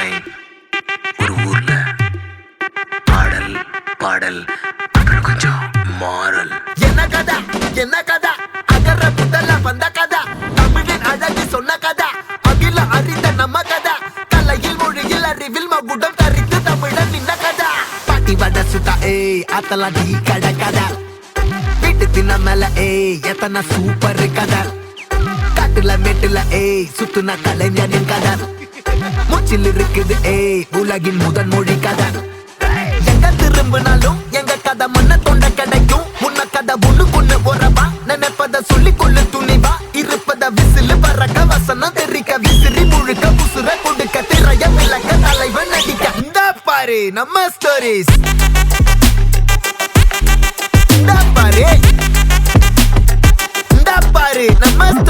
Line. ஒரு ஊர்ல பாடல் பாடல் அப்புறம் கொஞ்சம் மாறல். என்ன கதை என்ன கதை அகர புதல வந்த கதை தமிழின் அழகு சொன்ன கதை அகில அறிந்த நம்ம கதை கலையில் மொழியில் அறிவில் மகுடம் தரித்து தமிழன் நின்ன கதை பாட்டி வட சுட்டா அத்தலா டீ கடை கதை வீட்டு தின்ன மேல எத்தனை சூப்பர் கதை காட்டுல மேட்டுல சுத்துன கலைஞனின் கதை மூச்சில் இருக்குது உலகின் முதன் மொழி கதை எங்க திரும்பினாலும் எங்க கதை மண்ண தொண்ட கிடைக்கும் முன்ன கதை ஒண்ணு போறவா நினைப்பத சொல்லி கொள்ளு துணிவா இருப்பத விசிலு பறக்க வசனம் தெரிக்க விசிறி முழுக்க புசுர கொடுக்க திரைய விளக்க தலைவன் நடிக்க இந்த பாரு நம்ம ஸ்டோரிஸ் இந்த பாரு நம்ம ஸ்டோரி